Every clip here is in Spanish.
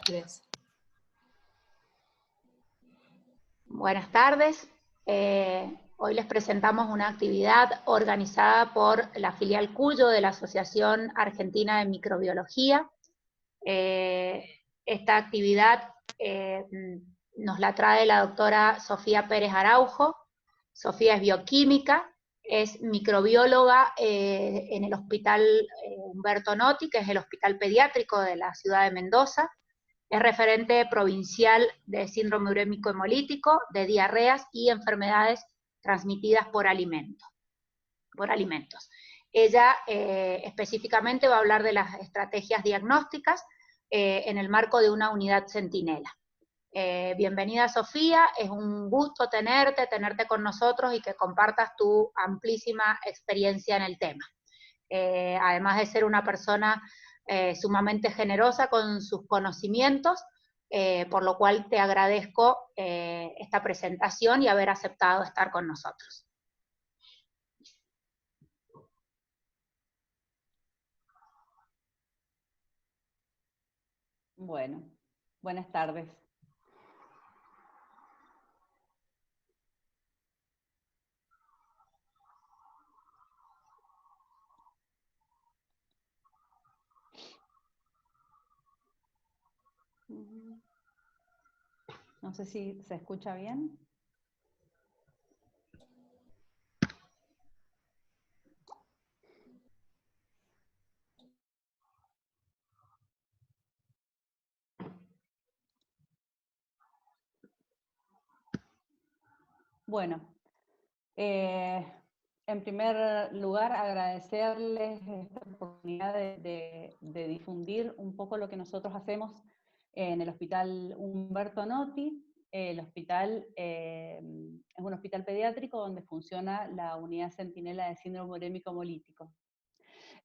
3. Buenas tardes. Hoy les presentamos una actividad organizada por la filial Cuyo de la Asociación Argentina de Microbiología. Esta actividad nos la trae la doctora Sofía Pérez Araujo. Sofía es bioquímica, es microbióloga en el Hospital Humberto Notti, que es el hospital pediátrico de la ciudad de Mendoza. Es referente provincial de síndrome urémico hemolítico, de diarreas y enfermedades transmitidas por alimentos. Ella específicamente va a hablar de las estrategias diagnósticas en el marco de una unidad centinela. Bienvenida, Sofía, es un gusto tenerte con nosotros y que compartas tu amplísima experiencia en el tema. Además de ser una persona sumamente generosa con sus conocimientos, por lo cual te agradezco esta presentación y haber aceptado estar con nosotros. Bueno, buenas tardes. No sé si se escucha bien. Bueno, en primer lugar agradecerles esta oportunidad de difundir un poco lo que nosotros hacemos en el Hospital Humberto Notti. El hospital es un hospital pediátrico donde funciona la unidad centinela de síndrome urémico hemolítico.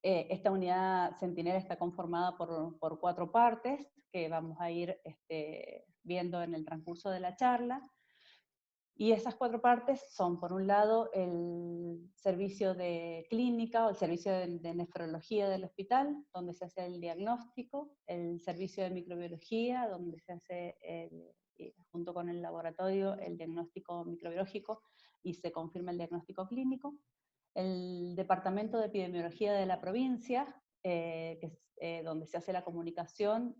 Esta unidad centinela está conformada por 4 partes que vamos a ir viendo en el transcurso de la charla. Y esas 4 partes son, por un lado, el servicio de clínica o el servicio de nefrología del hospital, donde se hace el diagnóstico, el servicio de microbiología, donde se hace, junto con el laboratorio, el diagnóstico microbiológico y se confirma el diagnóstico clínico, el departamento de epidemiología de la provincia, que es donde se hace la comunicación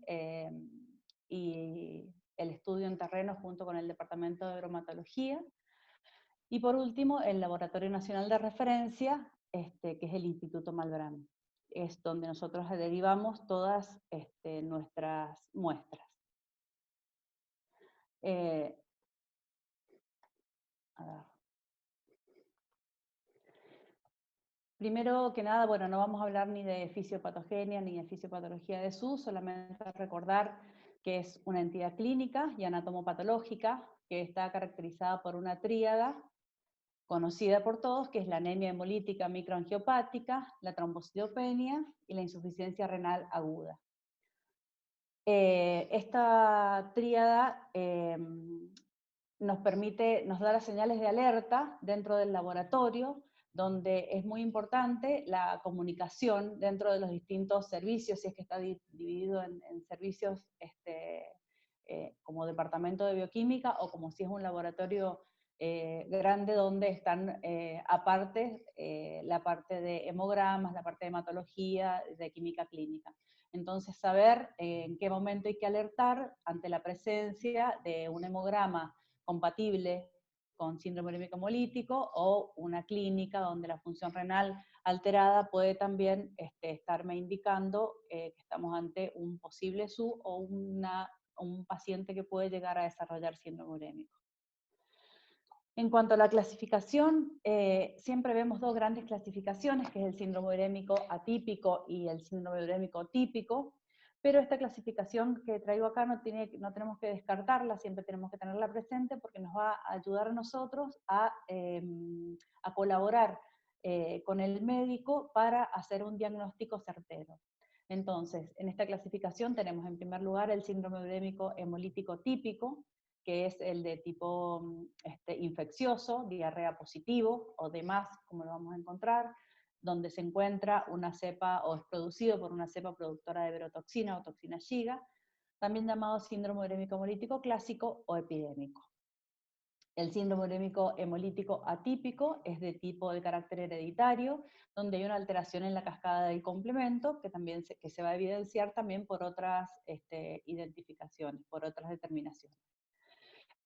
y el estudio en terreno junto con el departamento de bromatología, y por último el Laboratorio Nacional de Referencia, que es el Instituto Malbrán. Es donde nosotros derivamos todas nuestras muestras. A ver. Primero que nada, bueno, no vamos a hablar ni de fisiopatogenia ni de fisiopatología de SUS, solamente recordar que es una entidad clínica y anatomopatológica que está caracterizada por una tríada conocida por todos, que es la anemia hemolítica microangiopática, la trombocitopenia y la insuficiencia renal aguda. Esta tríada nos da las señales de alerta dentro del laboratorio, donde es muy importante la comunicación dentro de los distintos servicios, si es que está dividido en servicios como departamento de bioquímica o como si es un laboratorio grande donde están aparte la parte de hemogramas, la parte de hematología, de química clínica. Entonces saber en qué momento hay que alertar ante la presencia de un hemograma compatible con síndrome urémico hemolítico o una clínica donde la función renal alterada puede también estarme indicando que estamos ante un posible SU o un paciente que puede llegar a desarrollar síndrome urémico. En cuanto a la clasificación, siempre vemos 2 grandes clasificaciones, que es el síndrome urémico atípico y el síndrome urémico típico, pero esta clasificación que traigo acá no tenemos que descartarla, siempre tenemos que tenerla presente porque nos va a ayudar a nosotros a colaborar con el médico para hacer un diagnóstico certero. Entonces, en esta clasificación tenemos en primer lugar el síndrome urémico hemolítico típico, que es el de tipo infeccioso, diarrea positivo o demás, como lo vamos a encontrar, donde se encuentra una cepa o es producido por una cepa productora de verotoxina o toxina Shiga. también llamado síndrome urémico hemolítico clásico o epidémico. El síndrome urémico hemolítico atípico es de tipo de carácter hereditario, donde hay una alteración en la cascada del complemento, que también se va a evidenciar también por otras identificaciones, por otras determinaciones.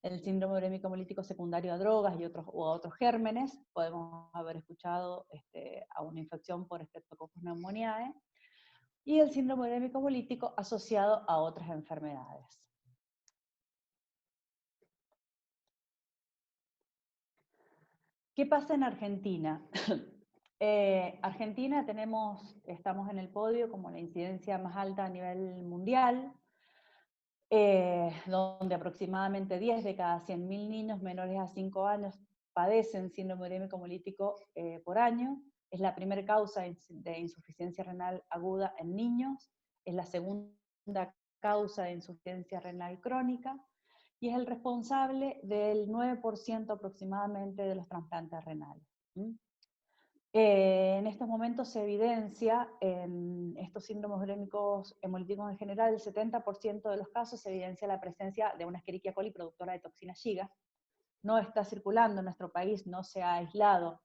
El síndrome urémico hemolítico secundario a drogas o a otros gérmenes, podemos haber escuchado a una infección por Streptococcus pneumoniae, y el síndrome urémico hemolítico asociado a otras enfermedades. ¿Qué pasa en Argentina? Argentina estamos en el podio como la incidencia más alta a nivel mundial, donde aproximadamente 10 de cada 100.000 niños menores a 5 años padecen síndrome urémico hemolítico por año. Es la primera causa de insuficiencia renal aguda en niños, es la segunda causa de insuficiencia renal crónica, y es el responsable del 9% aproximadamente de los trasplantes renales. En estos momentos se evidencia en estos síndromes urémicos hemolíticos en general, el 70% de los casos se evidencia la presencia de una Escherichia coli productora de toxina Shiga. No está circulando en nuestro país, no se ha aislado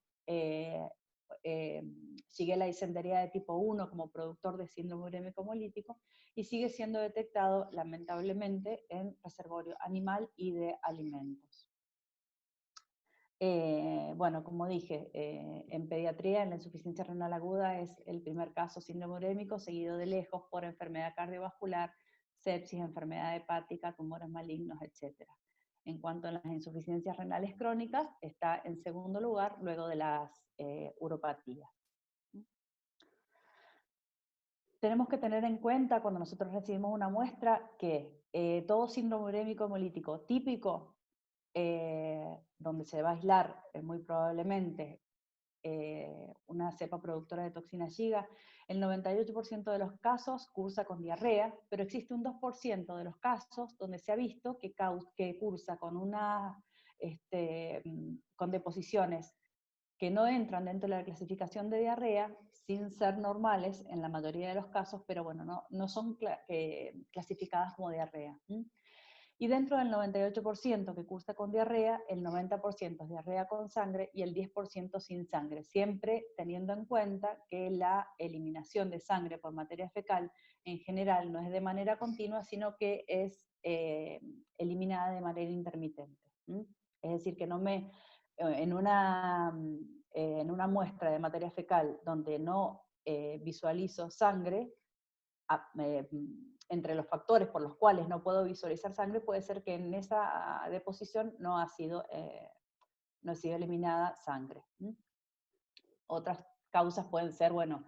Shigella dysentería de tipo 1 como productor de síndrome urémico hemolítico, y sigue siendo detectado lamentablemente en reservorio animal y de alimentos. Bueno, como dije, en pediatría, en la insuficiencia renal aguda es el primer caso síndrome urémico, seguido de lejos por enfermedad cardiovascular, sepsis, enfermedad hepática, tumores malignos, etc. En cuanto a las insuficiencias renales crónicas, está en segundo lugar luego de las uropatías. Tenemos que tener en cuenta cuando nosotros recibimos una muestra que todo síndrome urémico hemolítico típico, donde se va a aislar muy probablemente una cepa productora de toxina Shiga, el 98% de los casos cursa con diarrea, pero existe un 2% de los casos donde se ha visto que cursa con con deposiciones que no entran dentro de la clasificación de diarrea, sin ser normales en la mayoría de los casos, pero bueno, no son clasificadas como diarrea. Y dentro del 98% que cursa con diarrea, el 90% es diarrea con sangre y el 10% sin sangre, siempre teniendo en cuenta que la eliminación de sangre por materia fecal en general no es de manera continua, sino que es eliminada de manera intermitente. Es decir, que en una muestra de materia fecal donde no visualizo sangre, entre los factores por los cuales no puedo visualizar sangre, puede ser que en esa deposición no ha sido eliminada sangre. Otras causas pueden ser, bueno,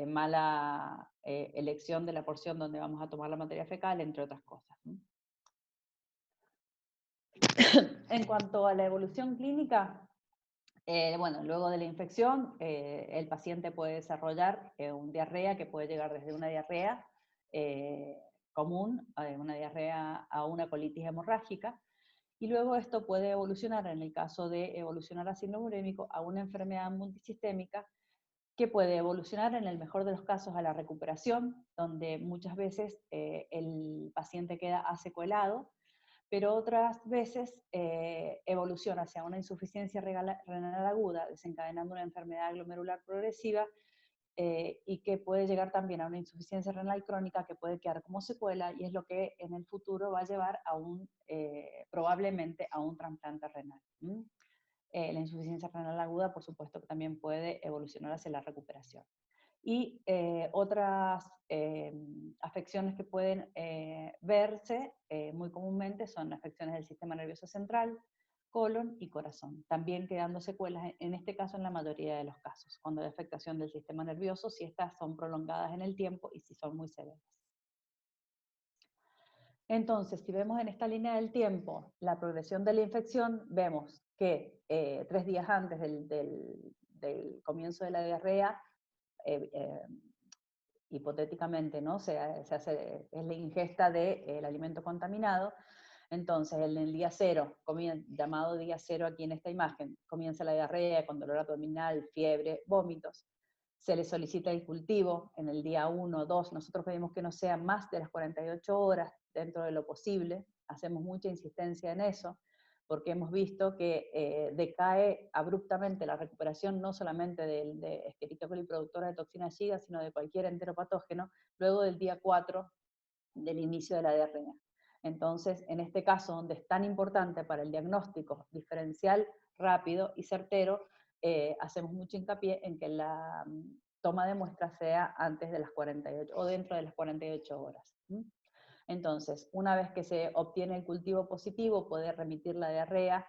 mala elección de la porción donde vamos a tomar la materia fecal, entre otras cosas. En cuanto a la evolución clínica, bueno, luego de la infección, el paciente puede desarrollar una diarrea que puede llegar desde una diarrea común, una diarrea a una colitis hemorrágica, y luego esto puede evolucionar, en el caso de evolucionar a síndrome urémico, a una enfermedad multisistémica que puede evolucionar en el mejor de los casos a la recuperación, donde muchas veces el paciente queda asecuelado, pero otras veces evoluciona hacia una insuficiencia renal aguda, desencadenando una enfermedad glomerular progresiva, y que puede llegar también a una insuficiencia renal crónica que puede quedar como secuela, y es lo que en el futuro va a llevar a probablemente a un trasplante renal. La insuficiencia renal aguda, por supuesto, que también puede evolucionar hacia la recuperación. Y otras afecciones que pueden verse muy comúnmente son afecciones del sistema nervioso central, colon y corazón, también quedando secuelas, en este caso en la mayoría de los casos, cuando hay afectación del sistema nervioso, si estas son prolongadas en el tiempo y si son muy severas. Entonces, si vemos en esta línea del tiempo la progresión de la infección, vemos que 3 días antes del comienzo de la diarrea, hipotéticamente, ¿no? es la ingesta del alimento contaminado. Entonces, en el día 0, llamado día 0 aquí en esta imagen, comienza la diarrea con dolor abdominal, fiebre, vómitos. Se le solicita el cultivo en el día 1 o 2. Nosotros pedimos que no sea más de las 48 horas, dentro de lo posible, hacemos mucha insistencia en eso, porque hemos visto que decae abruptamente la recuperación no solamente de Escherichia coli productora de toxina Shiga, sino de cualquier enteropatógeno, luego del día 4 del inicio de la diarrea. Entonces, en este caso, donde es tan importante para el diagnóstico diferencial rápido y certero, hacemos mucho hincapié en que la toma de muestra sea antes de las 48 o dentro de las 48 horas. Entonces, una vez que se obtiene el cultivo positivo, puede remitir la diarrea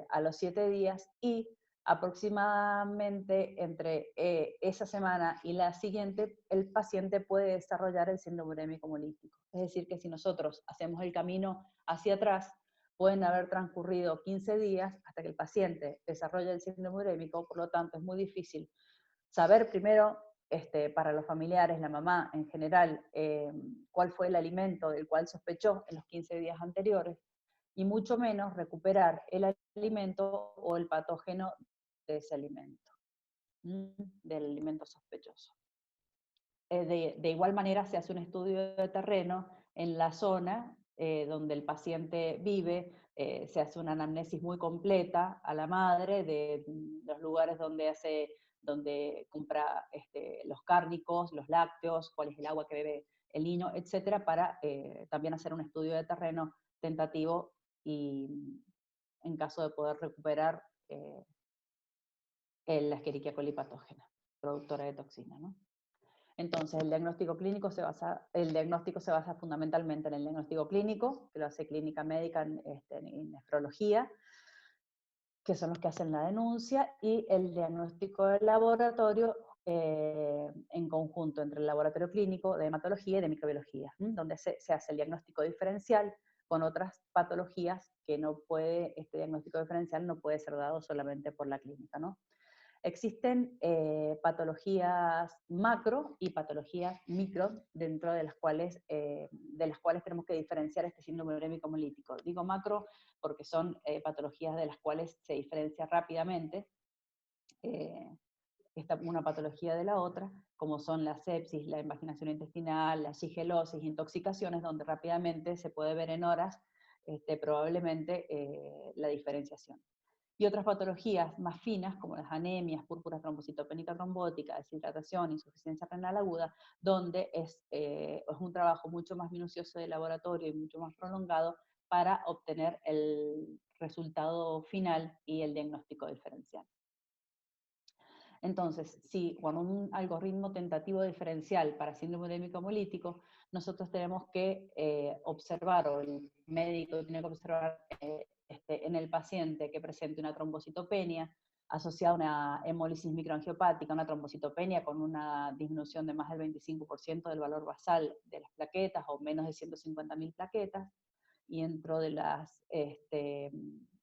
a los 7 días y aproximadamente entre esa semana y la siguiente, el paciente puede desarrollar el síndrome urémico hemolítico. Es decir, que si nosotros hacemos el camino hacia atrás, pueden haber transcurrido 15 días hasta que el paciente desarrolle el síndrome urémico, por lo tanto es muy difícil saber primero para los familiares, la mamá en general, cuál fue el alimento del cual sospechó en los 15 días anteriores, y mucho menos recuperar el alimento o el patógeno de ese alimento, del alimento sospechoso. De igual manera se hace un estudio de terreno en la zona donde el paciente vive, se hace una anamnesis muy completa a la madre de los lugares donde compra los cárnicos, los lácteos, cuál es el agua que bebe el niño, etcétera, para también hacer un estudio de terreno tentativo y en caso de poder recuperar la Escherichia coli patógena, productora de toxina, ¿no? Entonces, el diagnóstico se basa fundamentalmente en el diagnóstico clínico, que lo hace clínica médica en nefrología, que son los que hacen la denuncia, y el diagnóstico del laboratorio en conjunto entre el laboratorio clínico de hematología y de microbiología, donde se hace el diagnóstico diferencial con otras patologías que no puede, este diagnóstico diferencial no puede ser dado solamente por la clínica, ¿no? Existen patologías macro y patologías micro, dentro de las cuales tenemos que diferenciar este síndrome urémico hemolítico. Digo macro porque son patologías de las cuales se diferencia rápidamente una patología de la otra, como son la sepsis, la invaginación intestinal, la shigelosis, intoxicaciones, donde rápidamente se puede ver en horas probablemente la diferenciación. Y otras patologías más finas, como las anemias, púrpura trombocitopénica trombótica, deshidratación, insuficiencia renal aguda, donde es un trabajo mucho más minucioso de laboratorio y mucho más prolongado para obtener el resultado final y el diagnóstico diferencial. Entonces, si con un algoritmo tentativo diferencial para síndrome urémico hemolítico, nosotros tenemos que observar, o el médico tiene que observar en el paciente que presente una trombocitopenia asociada a una hemólisis microangiopática, una trombocitopenia con una disminución de más del 25% del valor basal de las plaquetas o menos de 150.000 plaquetas, y dentro de las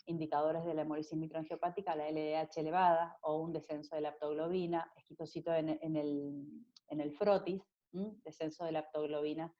indicadores de la hemólisis microangiopática, la LDH elevada o un descenso de la aptoglobina, esquitocito en el frotis, descenso de la aptoglobina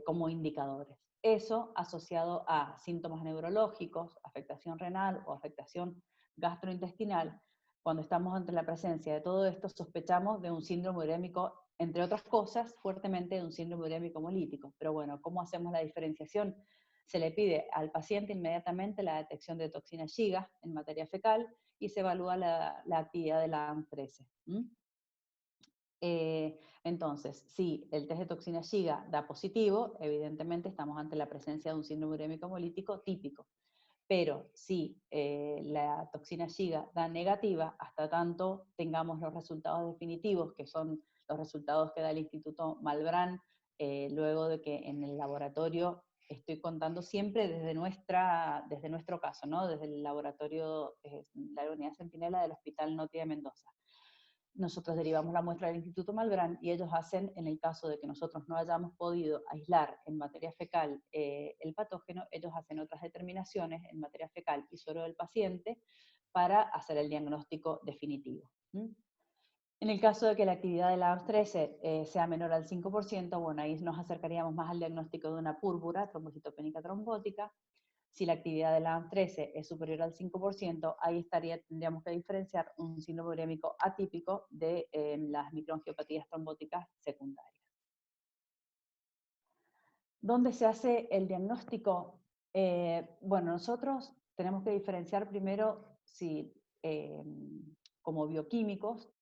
como indicadores. Eso asociado a síntomas neurológicos, afectación renal o afectación gastrointestinal. Cuando estamos ante la presencia de todo esto, sospechamos de un síndrome urémico, entre otras cosas, fuertemente de un síndrome urémico hemolítico. Pero bueno, ¿cómo hacemos la diferenciación? Se le pide al paciente inmediatamente la detección de toxina Shiga en materia fecal y se evalúa la actividad de la AM13. Entonces, si el test de toxina Shiga da positivo, evidentemente estamos ante la presencia de un síndrome urémico hemolítico típico. Pero si la toxina Shiga da negativa, hasta tanto tengamos los resultados definitivos, que son los resultados que da el Instituto Malbrán, luego de que en el laboratorio, estoy contando siempre desde nuestro caso, ¿no? Desde el laboratorio, la unidad Centinela del Hospital Noti de Mendoza. Nosotros derivamos la muestra del Instituto Malbrán y ellos hacen, en el caso de que nosotros no hayamos podido aislar en materia fecal el patógeno, ellos hacen otras determinaciones en materia fecal y suero del paciente para hacer el diagnóstico definitivo. En el caso de que la actividad de la AMS13 sea menor al 5%, bueno, ahí nos acercaríamos más al diagnóstico de una púrpura trombocitopénica trombótica. Si la actividad de la AM13 es superior al 5%, ahí tendríamos que diferenciar un síndrome urémico atípico de las microangiopatías trombóticas secundarias. ¿Dónde se hace el diagnóstico? Bueno, nosotros tenemos que diferenciar primero si, como bioquímicos,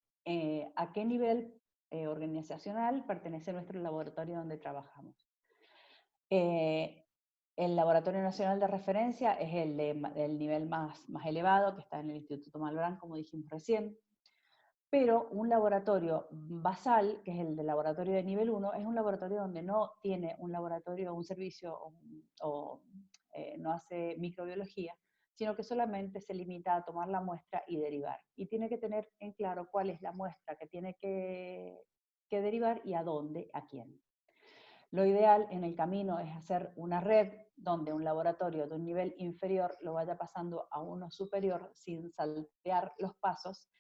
a qué nivel organizacional pertenece nuestro laboratorio donde trabajamos. El Laboratorio Nacional de Referencia es el nivel más elevado, que está en el Instituto Malbrán, como dijimos recién. Pero un laboratorio basal, que es el del laboratorio de nivel 1, es un laboratorio donde no tiene un laboratorio, un servicio o no hace microbiología, sino que solamente se limita a tomar la muestra y derivar. Y tiene que tener en claro cuál es la muestra que tiene que derivar y a dónde, a quién. Lo ideal en el camino es hacer una red donde un laboratorio de un nivel inferior lo vaya pasando a uno superior sin saltear los pasos,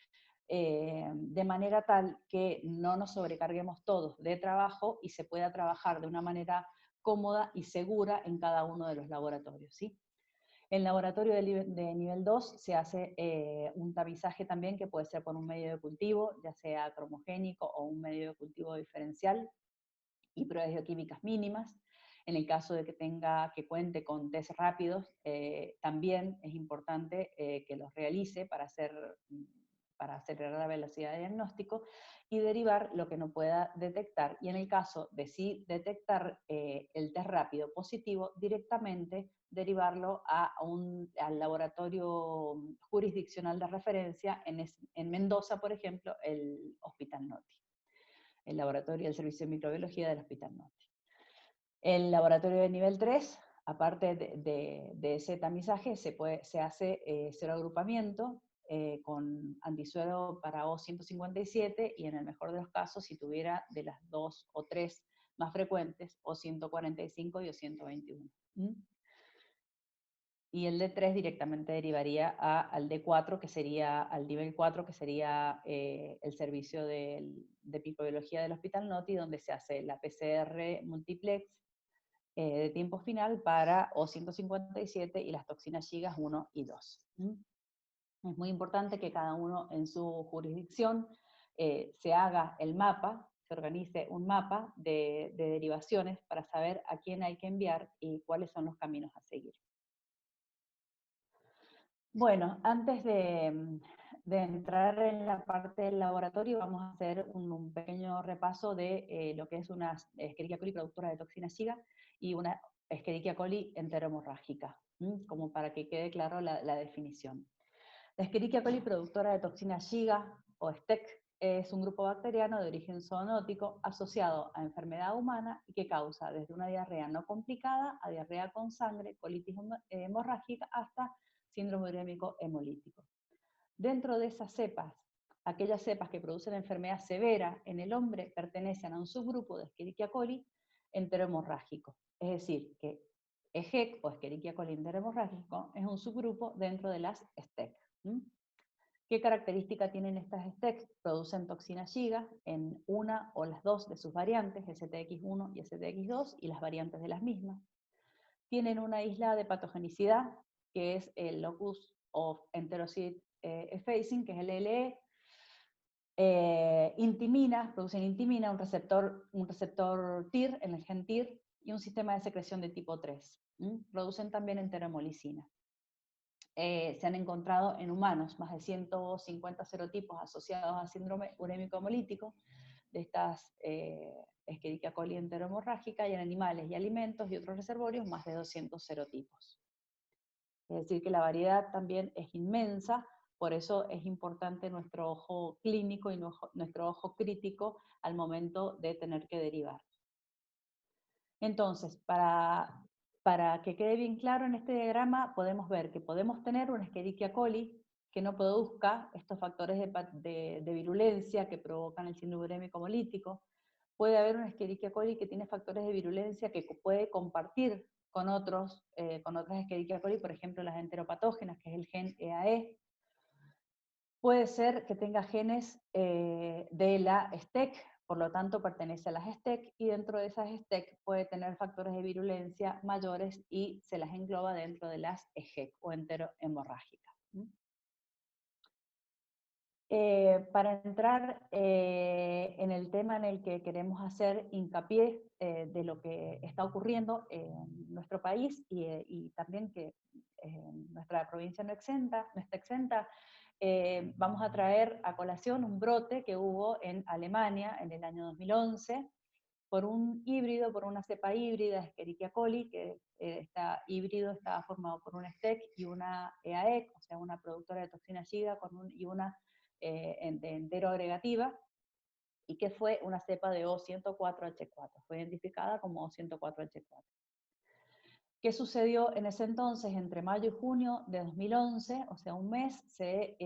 de manera tal que no nos sobrecarguemos todos de trabajo y se pueda trabajar de una manera cómoda y segura en cada uno de los laboratorios, ¿sí? En laboratorio de nivel 2 se hace un tamizaje también, que puede ser por un medio de cultivo, ya sea cromogénico o un medio de cultivo diferencial, y pruebas bioquímicas mínimas. En el caso de que cuente con test rápidos, también es importante que los realice para acelerar la velocidad de diagnóstico y derivar lo que no pueda detectar. Y en el caso de sí detectar el test rápido positivo, directamente derivarlo al laboratorio jurisdiccional de referencia, en Mendoza, por ejemplo, el Hospital Noti, el laboratorio del Servicio de Microbiología del Hospital Noti. El laboratorio de nivel 3, aparte de ese tamizaje, se hace seroagrupamiento con antisuero para O157 y en el mejor de los casos, si tuviera de las 2 o 3 más frecuentes, O145 y O121. Y el D3 directamente derivaría al D4, al nivel 4, que sería el servicio de microbiología del Hospital Noti, donde se hace la PCR multiplex de tiempo final para O157 y las toxinas gigas 1 y 2. Es muy importante que cada uno en su jurisdicción se haga el mapa, se organice un mapa de derivaciones para saber a quién hay que enviar y cuáles son los caminos a seguir. Bueno, antes de entrar en la parte del laboratorio, vamos a hacer un pequeño repaso de lo que es una Escherichia coli productora de toxina Shiga y una Escherichia coli enterohemorrágica, como para que quede claro la definición. La Escherichia coli productora de toxina Shiga, o STEC, es un grupo bacteriano de origen zoonótico asociado a enfermedad humana y que causa desde una diarrea no complicada a diarrea con sangre, colitis hemorrágica, hasta síndrome urémico hemolítico. Dentro de esas cepas, aquellas cepas que producen enfermedad severa en el hombre pertenecen a un subgrupo de Escherichia coli enterohemorrágico. Es decir, que EHEC o Escherichia coli enterohemorrágico es un subgrupo dentro de las STEC. ¿Qué característica tienen estas STEC? Producen toxina Shiga en una o las dos de sus variantes, STX1 y STX2, y las variantes de las mismas. Tienen una isla de patogenicidad, que es el locus of enterocyte effacing, que es el LE. Producen intimina, un receptor TIR en el gen TIR, y un sistema de secreción de tipo 3. Producen también enterohemolicina. Se han encontrado en humanos más de 150 serotipos asociados a síndrome urémico hemolítico de estas Escherichia coli enterohemorrágica, y en animales y alimentos y otros reservorios más de 200 serotipos. Es decir, que la variedad también es inmensa, por eso es importante nuestro ojo clínico y nuestro ojo crítico al momento de tener que derivar. Entonces, para que quede bien claro en este diagrama, podemos ver que podemos tener una Escherichia coli que no produzca estos factores de virulencia que provocan el síndrome urémico hemolítico. Puede haber una Escherichia coli que tiene factores de virulencia que puede compartir con otras Escherichia coli, por ejemplo las enteropatógenas, que es el gen EAE. Puede ser que tenga genes de la STEC, por lo tanto pertenece a las STEC, y dentro de esas STEC puede tener factores de virulencia mayores y se las engloba dentro de las EHEC o enterohemorrágicas. Para entrar en el tema en el que queremos hacer hincapié de lo que está ocurriendo en nuestro país y también que nuestra provincia no está exenta, vamos a traer a colación un brote que hubo en Alemania en el año 2011 por un híbrido, por una cepa híbrida, Escherichia coli, que está híbrido estaba formado por un STEC y una EAEC, o sea, una productora de toxina Giga y una enteroagregativa, y que fue una cepa de O104H4, fue identificada como O104H4. ¿Qué sucedió en ese entonces? Entre mayo y junio de 2011, o sea, un mes, se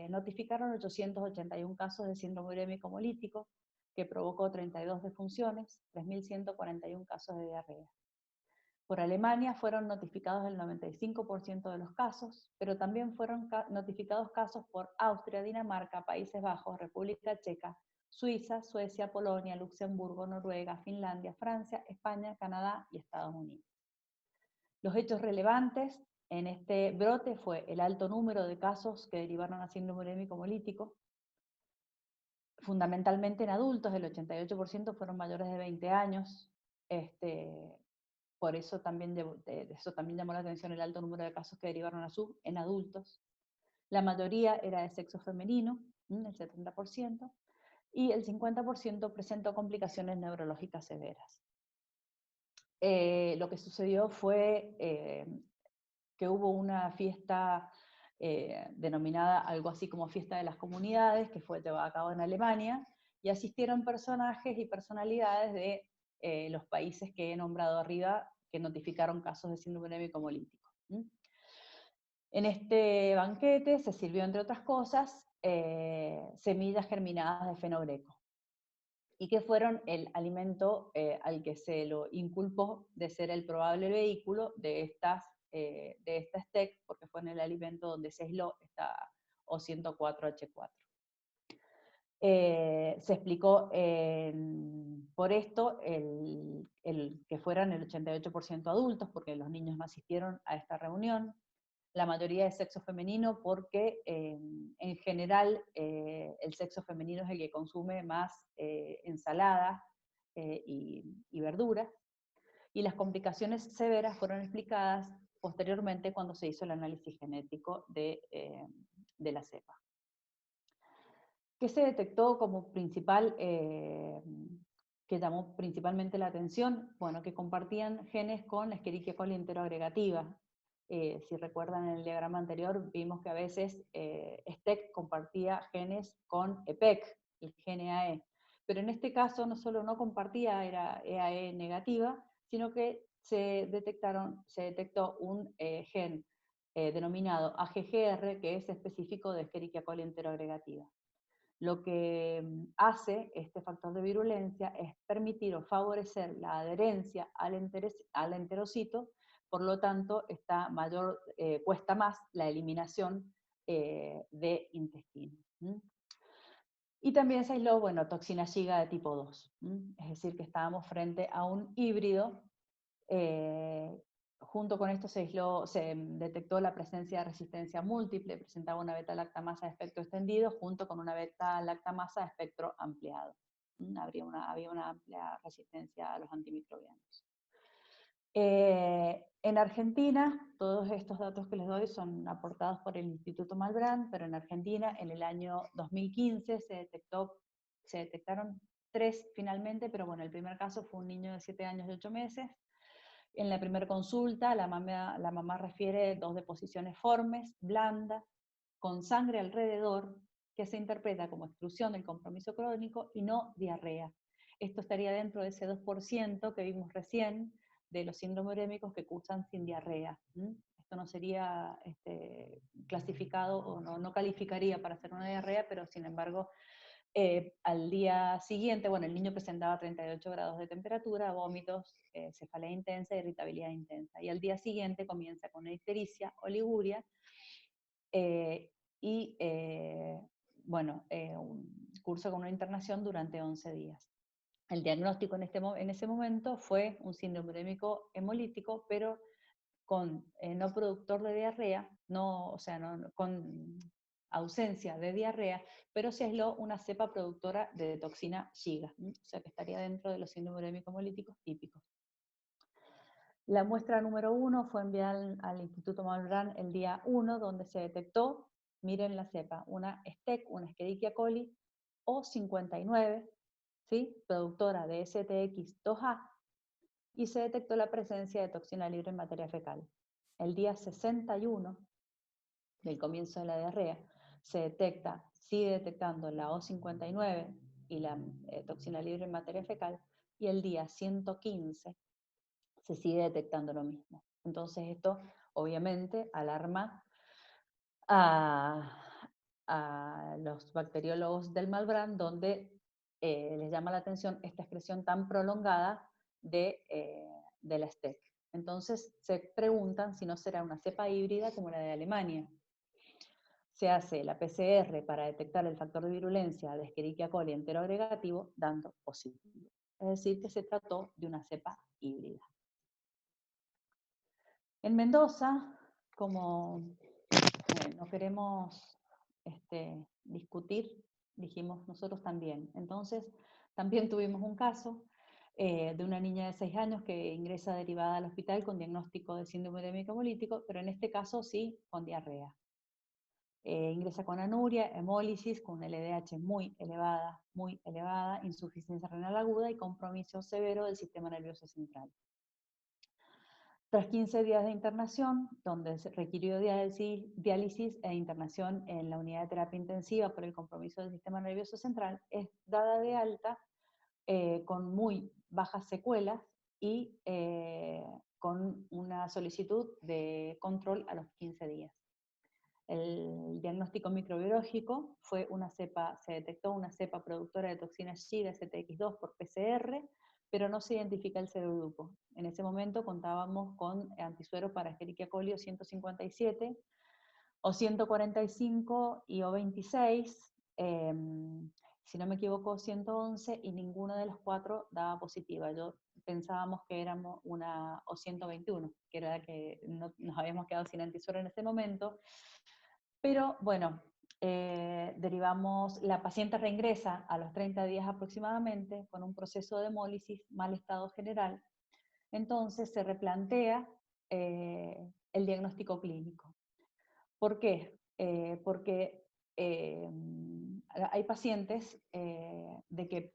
notificaron 881 casos de síndrome urémico hemolítico, que provocó 32 defunciones, 3.141 casos de diarrea. Por Alemania fueron notificados el 95% de los casos, pero también fueron notificados casos por Austria, Dinamarca, Países Bajos, República Checa, Suiza, Suecia, Polonia, Luxemburgo, Noruega, Finlandia, Francia, España, Canadá y Estados Unidos. Los hechos relevantes en este brote fue el alto número de casos que derivaron a síndrome urémico hemolítico, fundamentalmente en adultos, el 88% fueron mayores de 20 años, por eso también, eso también llamó la atención el alto número de casos que derivaron a SUB en adultos. La mayoría era de sexo femenino, el 70%, y el 50% presentó complicaciones neurológicas severas. Lo que sucedió fue que hubo una fiesta denominada algo así como Fiesta de las Comunidades, que fue llevada a cabo en Alemania, y asistieron personajes y personalidades de los países que he nombrado arriba, que notificaron casos de síndrome urémico hemolítico. En este banquete se sirvió, entre otras cosas, semillas germinadas de fenogreco, y que fueron el alimento al que se lo inculpó de ser el probable vehículo de esta STEC, porque fue en el alimento donde se aisló esta O104H4. Se explicó por esto que fueran el 88% adultos, porque los niños no asistieron a esta reunión, la mayoría de sexo femenino, porque en general el sexo femenino es el que consume más ensalada y verduras, y las complicaciones severas fueron explicadas posteriormente cuando se hizo el análisis genético de la cepa. ¿Qué se detectó como principal, que llamó principalmente la atención? Bueno, que compartían genes con Escherichia coli enteroagregativa. Si recuerdan en el diagrama anterior, vimos que a veces STEC compartía genes con EPEC, el gen EAE. Pero en este caso no solo no compartía, era EAE negativa, sino que se detectó un gen denominado AGGR, que es específico de Escherichia coli enteroagregativa. Lo que hace este factor de virulencia es permitir o favorecer la adherencia al enterocito, por lo tanto cuesta más la eliminación de intestino. Y también se aisló, bueno, toxina Giga de tipo 2, es decir, que estábamos frente a un híbrido. Junto con esto se detectó la presencia de resistencia múltiple, presentaba una beta-lactamasa de espectro extendido junto con una beta-lactamasa de espectro ampliado. Había una amplia resistencia a los antimicrobianos. En Argentina, todos estos datos que les doy son aportados por el Instituto Malbrán, pero en Argentina en el año 2015 se detectaron 3 finalmente, pero bueno, el primer caso fue un niño de 7 años y 8 meses. En la primera consulta, la mamá refiere 2 deposiciones formes, blandas, con sangre alrededor, que se interpreta como extrusión del compromiso crónico y no diarrea. Esto estaría dentro de ese 2% que vimos recién de los síndromes urémicos que cursan sin diarrea. Esto no sería clasificado o no calificaría para hacer una diarrea, pero sin embargo al día siguiente, bueno, el niño presentaba 38 grados de temperatura, vómitos, cefalea intensa, irritabilidad intensa. Y al día siguiente comienza con ictericia, oliguria, curso con una internación durante 11 días. El diagnóstico en ese momento fue un síndrome urémico hemolítico, pero con no productor de diarrea, con ausencia de diarrea, pero se aisló una cepa productora de toxina Shiga, o sea que estaría dentro de los síndromes urémico-hemolíticos típicos. La muestra número 1 fue enviada al Instituto Malbrán el día 1, donde se detectó, miren la cepa, una STEC, una Escherichia coli O59, ¿sí? Productora de STX2A, y se detectó la presencia de toxina libre en materia fecal. El día 61 del comienzo de la diarrea se detecta, sigue detectando la O59 y la toxina libre en materia fecal, y el día 115 se sigue detectando lo mismo. Entonces esto obviamente alarma a los bacteriólogos del Malbrán, donde les llama la atención esta excreción tan prolongada de la STEC. Entonces se preguntan si no será una cepa híbrida como la de Alemania. Se hace la PCR para detectar el factor de virulencia de Escherichia coli enteroagregativo, dando positivo. Es decir, que se trató de una cepa híbrida. En Mendoza, como no queremos discutir, dijimos nosotros también. Entonces, también tuvimos un caso de una niña de 6 años que ingresa derivada al hospital con diagnóstico de síndrome urémico hemolítico, pero en este caso sí con diarrea. Ingresa con anuria, hemólisis, con una LDH muy elevada, insuficiencia renal aguda y compromiso severo del sistema nervioso central. Tras 15 días de internación, donde se requirió diálisis e internación en la unidad de terapia intensiva por el compromiso del sistema nervioso central, es dada de alta con muy bajas secuelas y con una solicitud de control a los 15 días. El diagnóstico microbiológico fue se detectó una cepa productora de toxina Shiga STX2 por PCR, pero no se identifica el serogrupo. En ese momento contábamos con antisuero para Escherichia coli O157, O145 y O26, si no me equivoco, 111, y ninguno de los 4 daba positiva. Pensábamos que éramos una O121, que era la que nos habíamos quedado sin antisuero en ese momento. Pero bueno, la paciente reingresa a los 30 días aproximadamente con un proceso de hemólisis, mal estado general. Entonces se replantea el diagnóstico clínico. ¿Por qué? Porque hay pacientes de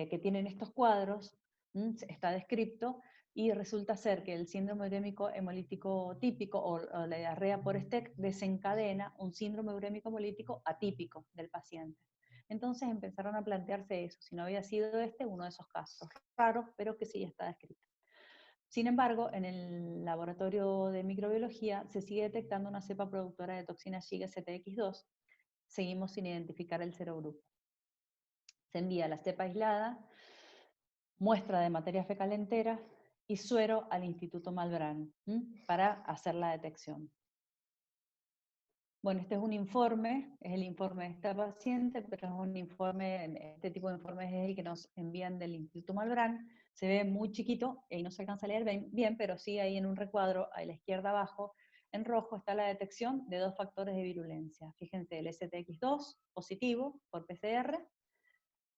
que tienen estos cuadros, está descrito, y resulta ser que el síndrome urémico hemolítico típico o la diarrea por STEC desencadena un síndrome urémico hemolítico atípico del paciente. Entonces empezaron a plantearse eso, si no había sido uno de esos casos raros, pero que sí está descrito. Sin embargo, en el laboratorio de microbiología se sigue detectando una cepa productora de toxina Shiga STX2, seguimos sin identificar el serogrupo. Se envía la cepa aislada, muestra de materia fecal entera y suero al Instituto Malbrán para hacer la detección. Bueno, este es un informe, es el informe de esta paciente, pero es un informe, este tipo de informes es el que nos envían del Instituto Malbrán. Se ve muy chiquito y no se alcanza a leer bien, pero sí ahí en un recuadro, a la izquierda abajo, en rojo está la detección de 2 factores de virulencia. Fíjense, el STX2 positivo por PCR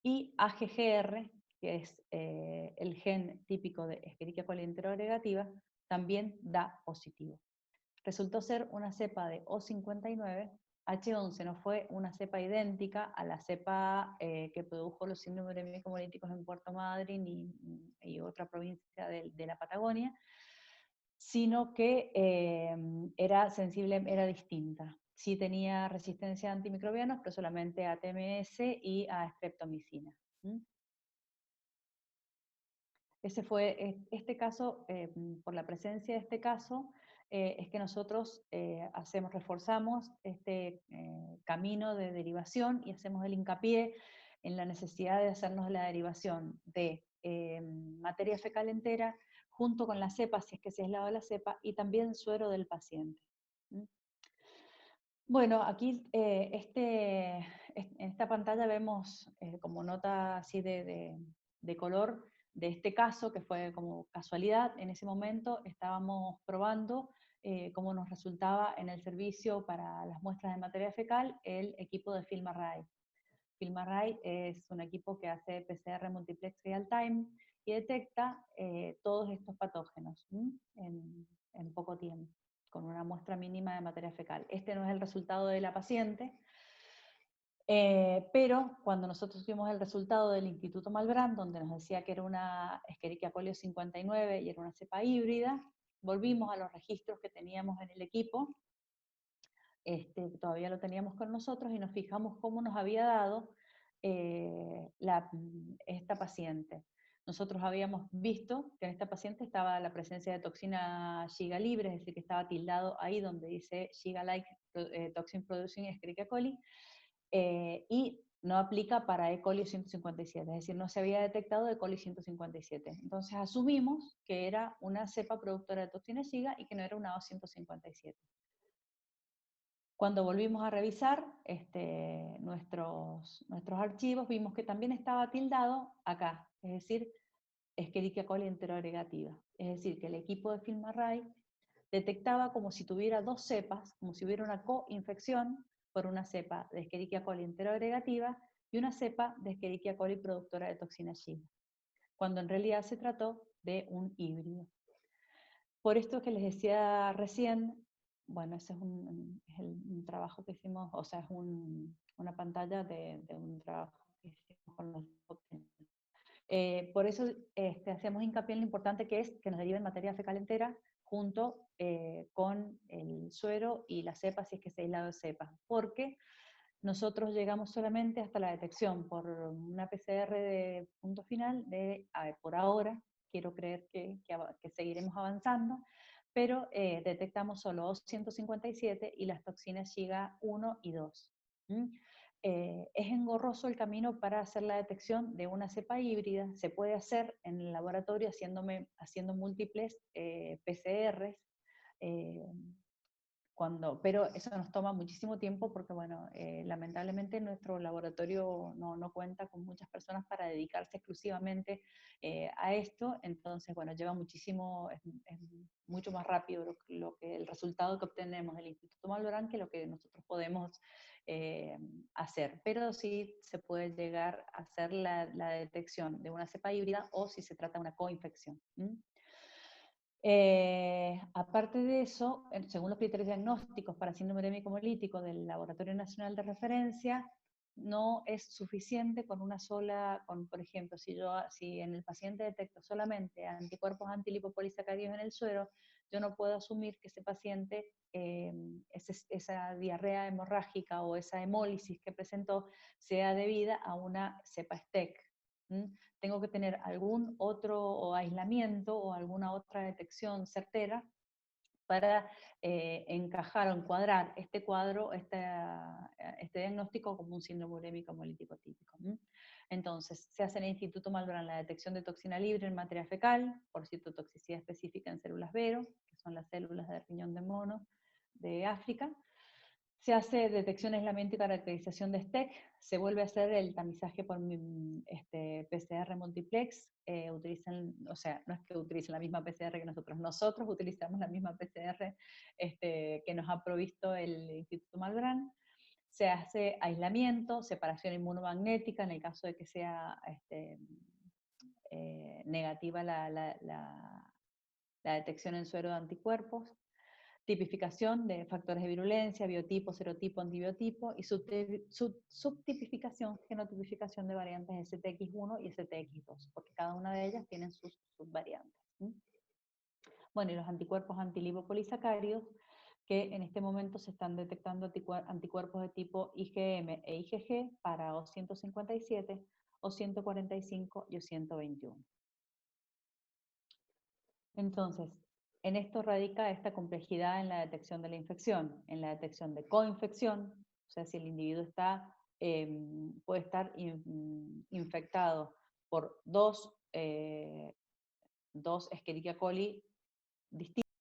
y AGGR, que es el gen típico de Escherichia coli enteroagregativa, también da positivo. Resultó ser una cepa de O59, H11 no fue una cepa idéntica a la cepa que produjo los síndromes urémico hemolíticos en Puerto Madryn y otra provincia de la Patagonia, sino que era distinta. Sí tenía resistencia a antimicrobianos, pero solamente a TMS y a streptomicina. Ese fue este caso, por la presencia de este caso, es que nosotros reforzamos este camino de derivación y hacemos el hincapié en la necesidad de hacernos la derivación de materia fecal entera junto con la cepa, si es que se ha aislado la cepa, y también suero del paciente. Bueno, aquí en esta pantalla vemos como nota así de color, este caso, que fue como casualidad, en ese momento estábamos probando cómo nos resultaba en el servicio para las muestras de materia fecal el equipo de FilmArray. FilmArray es un equipo que hace PCR multiplex real time y detecta todos estos patógenos en poco tiempo, con una muestra mínima de materia fecal. Este no es el resultado de la paciente, pero cuando nosotros tuvimos el resultado del Instituto Malbrán, donde nos decía que era una Escherichia coli 59 y era una cepa híbrida, volvimos a los registros que teníamos en el equipo, todavía lo teníamos con nosotros, y nos fijamos cómo nos había dado esta paciente. Nosotros habíamos visto que en esta paciente estaba la presencia de toxina Shiga libre, es decir, que estaba tildado ahí donde dice Shiga-like toxin producing Escherichia coli, y no aplica para E. coli 157, es decir, no se había detectado E. coli 157. Entonces asumimos que era una cepa productora de toxina Shiga y que no era una O157. Cuando volvimos a revisar nuestros archivos, vimos que también estaba tildado acá, es decir, Escherichia coli enteroagregativa. Es decir, que el equipo de FilmArray detectaba como si tuviera dos cepas, como si hubiera una coinfección por una cepa de Escherichia coli enteroagregativa y una cepa de Escherichia coli productora de toxina Shiga, cuando en realidad se trató de un híbrido. Por esto que les decía recién, bueno, ese es un trabajo que hicimos, o sea, es una pantalla de un trabajo que hicimos con los por eso hacemos hincapié en lo importante que es que nos deriven materia fecal entera junto con el suero y la cepa, si es que se ha aislado de cepa, porque nosotros llegamos solamente hasta la detección por una PCR de punto final de, a ver, por ahora, quiero creer que seguiremos avanzando, pero detectamos solo O157 y las toxinas Shiga 1 y 2. Es engorroso el camino para hacer la detección de una cepa híbrida. Se puede hacer en el laboratorio haciendo múltiples PCRs, pero eso nos toma muchísimo tiempo porque, bueno, lamentablemente nuestro laboratorio no cuenta con muchas personas para dedicarse exclusivamente a esto, entonces, bueno, lleva muchísimo, es mucho más rápido el resultado que obtenemos del Instituto Malbrán que lo que nosotros podemos hacer, pero sí se puede llegar a hacer la detección de una cepa híbrida o si se trata de una coinfección. Aparte de eso, según los criterios diagnósticos para síndrome urémico hemolítico del Laboratorio Nacional de Referencia, no es suficiente con una sola, por ejemplo, si en el paciente detecto solamente anticuerpos antilipopolisacáridos en el suero, yo no puedo asumir que ese paciente, esa diarrea hemorrágica o esa hemólisis que presentó, sea debida a una cepa STEC. Tengo que tener algún otro aislamiento o alguna otra detección certera para encajar o encuadrar este cuadro, este diagnóstico como un síndrome urémico hemolítico típico. Entonces, se hace en el Instituto Malbrán la detección de toxina libre en materia fecal, por citotoxicidad específica en células Vero, que son las células de riñón de mono de África. Se hace detección, aislamiento y caracterización de STEC, se vuelve a hacer el tamizaje por PCR multiplex, o sea, no es que utilicen la misma PCR que nosotros utilizamos la misma PCR que nos ha provisto el Instituto Malbrán. Se hace aislamiento, separación inmunomagnética en el caso de que sea negativa la detección en suero de anticuerpos, tipificación de factores de virulencia, biotipo, serotipo, antibiotipo, y subtipificación, genotipificación de variantes STX1 y STX2, porque cada una de ellas tiene sus subvariantes. Bueno, y los anticuerpos antilipopolisacáridos, que en este momento se están detectando anticuerpos de tipo IgM e IgG para O157, O145 y O121. Entonces, en esto radica esta complejidad en la detección de la infección, en la detección de coinfección, o sea, si el individuo puede estar infectado por dos Escherichia coli distintos,